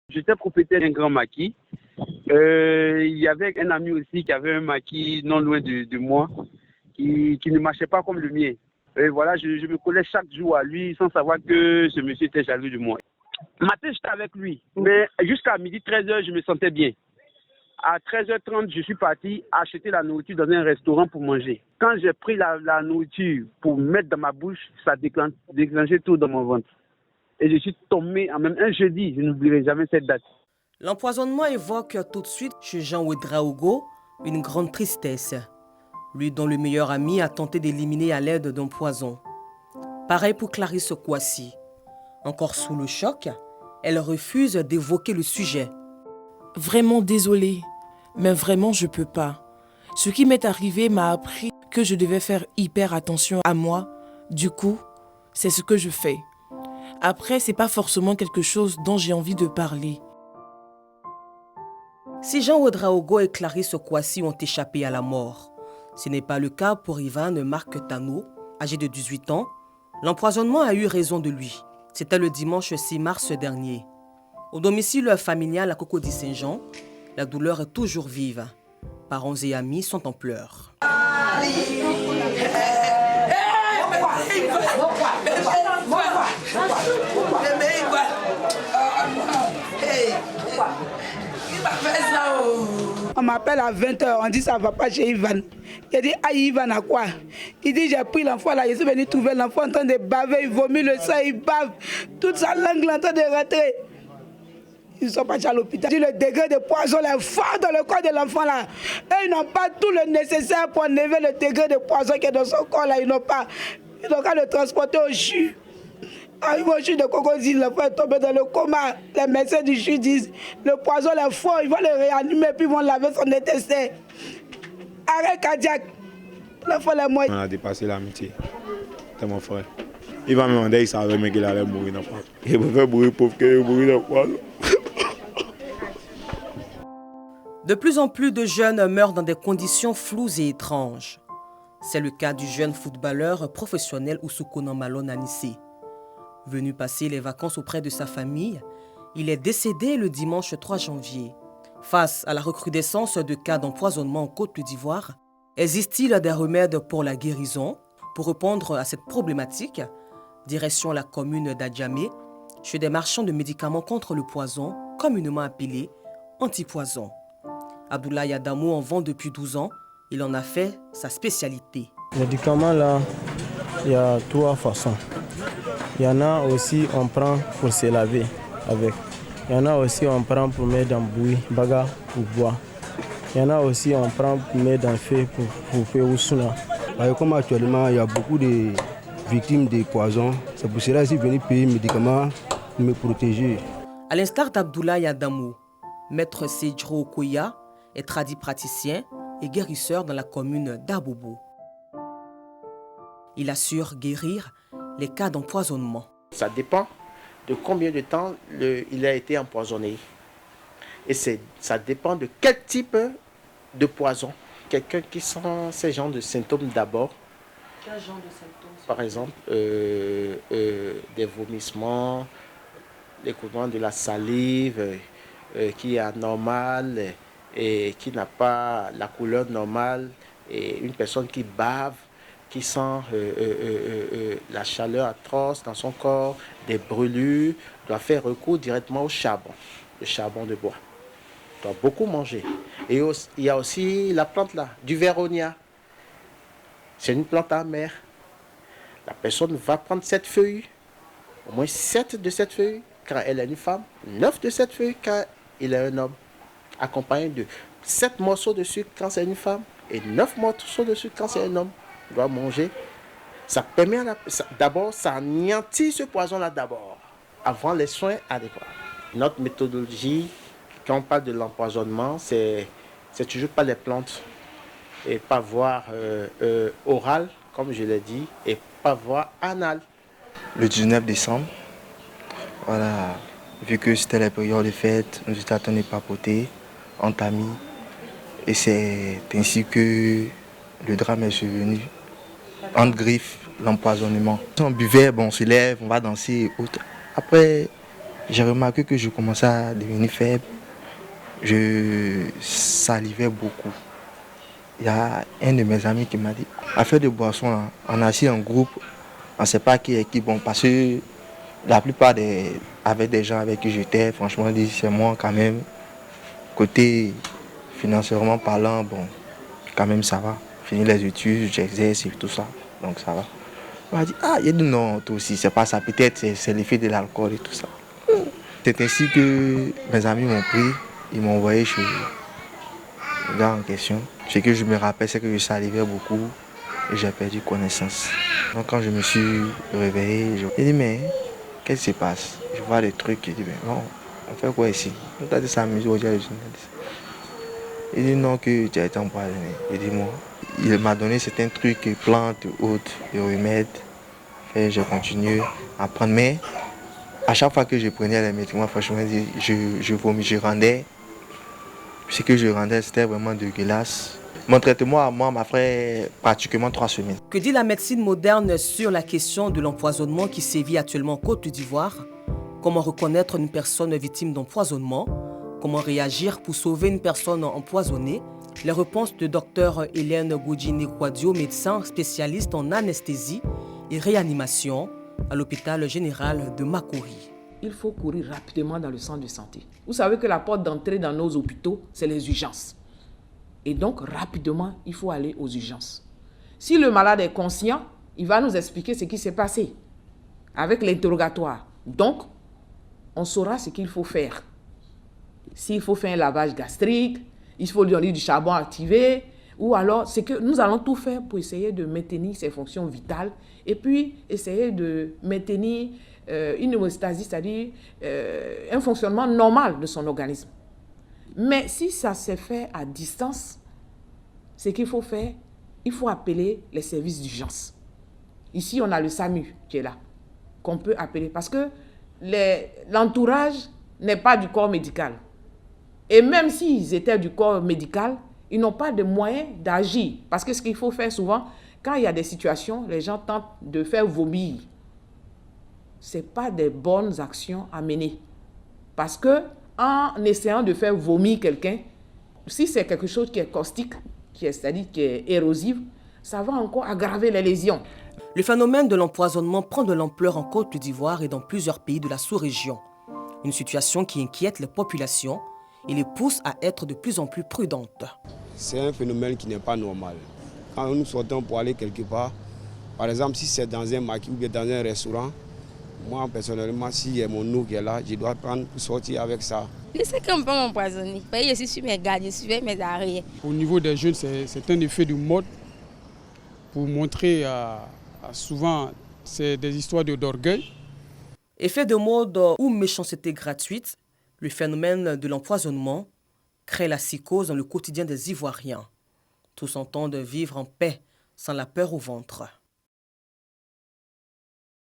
J'étais propriétaire d'un grand maquis. Il y avait un ami aussi qui avait un maquis non loin de moi, qui ne marchait pas comme le mien. Et voilà, je me collais chaque jour à lui sans savoir que ce monsieur était jaloux de moi. Matin, j'étais avec lui, mais jusqu'à midi 13h, je me sentais bien. À 13h30, je suis parti acheter la nourriture dans un restaurant pour manger. Quand j'ai pris la nourriture pour mettre dans ma bouche, ça déclenchait tout dans mon ventre. Et je suis tombé en même un jeudi, je n'oublierai jamais cette date. L'empoisonnement évoque tout de suite chez Jean Ouedraogo une grande tristesse. Lui dont le meilleur ami a tenté d'éliminer à l'aide d'un poison. Pareil pour Clarisse Kouassi. Encore sous le choc, elle refuse d'évoquer le sujet. Vraiment désolée, mais vraiment je peux pas. Ce qui m'est arrivé m'a appris que je devais faire hyper attention à moi. Du coup, c'est ce que je fais. Après, c'est pas forcément quelque chose dont j'ai envie de parler. Si Jean Ouedraogo et Clarisse Kouassi ont échappé à la mort, ce n'est pas le cas pour Ivan Marc Tano, âgé de 18 ans. L'empoisonnement a eu raison de lui. C'était le dimanche 6 mars dernier. Au domicile familial à Cocody-Saint-Jean, la douleur est toujours vive. Parents et amis sont en pleurs. On m'appelle à 20h, on dit ça ne va pas chez Ivan. J'ai dit, aïe Ivan à quoi? Il dit, j'ai pris l'enfant là, je suis venu trouver l'enfant en train de baver, il vomit le sang, il bave, toute sa langue est en train de rentrer. Ils ne sont pas à l'hôpital. Le degré de poison est fort dans le corps de l'enfant là. Et ils n'ont pas tout le nécessaire pour enlever le degré de poison qui est dans son corps là. Ils n'ont pas. Ils n'ont qu'à le transporter au CHU. Arrive au CHU de Cocody, l'enfant est tombé dans le coma. Les médecins du CHU disent le poison est fort, ils vont le réanimer puis ils vont laver son intestin. Arrêt cardiaque. L'enfant est mort. On a dépassé l'amitié. C'est mon frère. Il va me demander, il savait mais qu'il allait mourir dans le poison. Il préfère mourir pauvre que mourir dans le poison. De plus en plus de jeunes meurent dans des conditions floues et étranges. C'est le cas du jeune footballeur professionnel Ousoukonan Malone Anissé. Venu passer les vacances auprès de sa famille, il est décédé le dimanche 3 janvier. Face à la recrudescence de cas d'empoisonnement en Côte d'Ivoire, existe-t-il des remèdes pour la guérison? Pour répondre à cette problématique, direction la commune d'Adjamé, chez des marchands de médicaments contre le poison, communément appelés antipoison. Abdoulaye Adamou en vend depuis 12 ans. Il en a fait sa spécialité. Les médicaments là, il y a 3 façons. Il y en a aussi on prend pour se laver avec. Il y en a aussi on prend pour mettre dans bouillie, baga ou bois. Il y en a aussi on prend pour mettre dans le feu pour faire oussouna. Comme actuellement il y a beaucoup de victimes de poisons, c'est pour cela que je suis venu payer les médicaments pour me protéger. À l'instar d'Abdoulaye Adamou, Maître Sedjro Okoya est praticien et guérisseur dans la commune d'Abobo. Il assure guérir les cas d'empoisonnement. Ça dépend de combien de temps il a été empoisonné. Et ça dépend de quel type de poison. Quelqu'un qui sent ces genres de symptômes d'abord. Quel genre de symptômes? Par exemple, des vomissements, l'écoulement de la salive qui est anormal et qui n'a pas la couleur normale, et une personne qui bave, qui sent la chaleur atroce dans son corps, des brûlures, doit faire recours directement au charbon, le charbon de bois. Doit beaucoup manger. Et il y a aussi la plante là, du Véronia. C'est une plante amère. La personne va prendre 7 feuilles, au moins 7 de cette feuille quand elle est une femme, 9 de cette feuille quand il est un homme, accompagné de 7 morceaux de sucre quand c'est une femme et 9 morceaux de sucre quand c'est un homme. Il doit manger. Ça permet d'abord, ça anéantit ce poison-là d'abord, avant les soins adéquats. Notre méthodologie, quand on parle de l'empoisonnement, c'est toujours pas les plantes et pas voie orale, comme je l'ai dit, et pas voie anale. Le 19 décembre, voilà, vu que c'était la période de fête, nous étions attendus papoter, entre amis, et c'est ainsi que le drame est survenu. Entre griffes, l'empoisonnement. On buvait, bon, on se lève, on va danser et autres. Après, j'ai remarqué que je commençais à devenir faible. Je salivais beaucoup. Il y a un de mes amis qui m'a dit, affaire de boisson, là, on a assis en groupe, on ne sait pas qui est qui. Bon, parce que la plupart avec des gens avec qui j'étais, franchement, c'est moi quand même. Côté financièrement parlant, bon, quand même ça va. Fini les études, j'exerce et tout ça, donc ça va. On m'a dit, il a dit non, toi aussi, c'est pas ça, peut-être c'est l'effet de l'alcool et tout ça. C'est ainsi que mes amis m'ont pris, ils m'ont envoyé chez le gars en question. Ce que je me rappelle, c'est que je salivais beaucoup et j'ai perdu connaissance. Donc quand je me suis réveillé, j'ai dit, mais qu'est-ce qui se passe? Je vois des trucs, j'ai dit, mais non, on fait quoi ici? On t'a dit s'amuser au journaliste. Il dit non, que tu as été empoisonné. Il dit moi. Il m'a donné certains trucs, plantes, autres, et remèdes. Et j'ai continué à prendre. Mais à chaque fois que je prenais les médicaments, franchement, je vomis, je rendais. Ce que je rendais, c'était vraiment dégueulasse. Mon traitement à moi m'a fait pratiquement 3 semaines. Que dit la médecine moderne sur la question de l'empoisonnement qui sévit actuellement en Côte d'Ivoire? Comment reconnaître une personne victime d'empoisonnement? Comment réagir pour sauver une personne empoisonnée? Les réponses de Dr Hélène Goudjini-Kouadio, médecin spécialiste en anesthésie et réanimation à l'hôpital général de Makori. Il faut courir rapidement dans le centre de santé. Vous savez que la porte d'entrée dans nos hôpitaux, c'est les urgences. Et donc, rapidement, il faut aller aux urgences. Si le malade est conscient, il va nous expliquer ce qui s'est passé avec l'interrogatoire. Donc, on saura ce qu'il faut faire. S'il faut faire un lavage gastrique, il faut lui donner du charbon activé, ou alors c'est que nous allons tout faire pour essayer de maintenir ses fonctions vitales et puis essayer de maintenir une hémostasie, c'est-à-dire un fonctionnement normal de son organisme. Mais si ça se fait à distance, ce qu'il faut faire, il faut appeler les services d'urgence. Ici, on a le SAMU qui est là, qu'on peut appeler, parce que l'entourage n'est pas du corps médical. Et même s'ils étaient du corps médical, ils n'ont pas de moyens d'agir. Parce que ce qu'il faut faire souvent, quand il y a des situations, les gens tentent de faire vomir. Ce n'est pas des bonnes actions à mener. Parce que en essayant de faire vomir quelqu'un, si c'est quelque chose qui est caustique, c'est-à-dire qui est érosif, ça va encore aggraver les lésions. Le phénomène de l'empoisonnement prend de l'ampleur en Côte d'Ivoire et dans plusieurs pays de la sous-région. Une situation qui inquiète les populations et les pousse à être de plus en plus prudentes. C'est un phénomène qui n'est pas normal. Quand nous sortons pour aller quelque part, par exemple si c'est dans un maquis ou bien dans un restaurant, moi personnellement, s'il y a mon eau qui est là, je dois prendre pour sortir avec ça. Je sais qu'on peut m'empoisonner. Je suis sur mes gardes, je suis mes arrières. Au niveau des jeunes, c'est un effet de mode pour montrer souvent c'est des histoires d'orgueil. Effet de mode ou méchanceté gratuite, le phénomène de l'empoisonnement crée la psychose dans le quotidien des Ivoiriens. Tous entendent vivre en paix, sans la peur au ventre.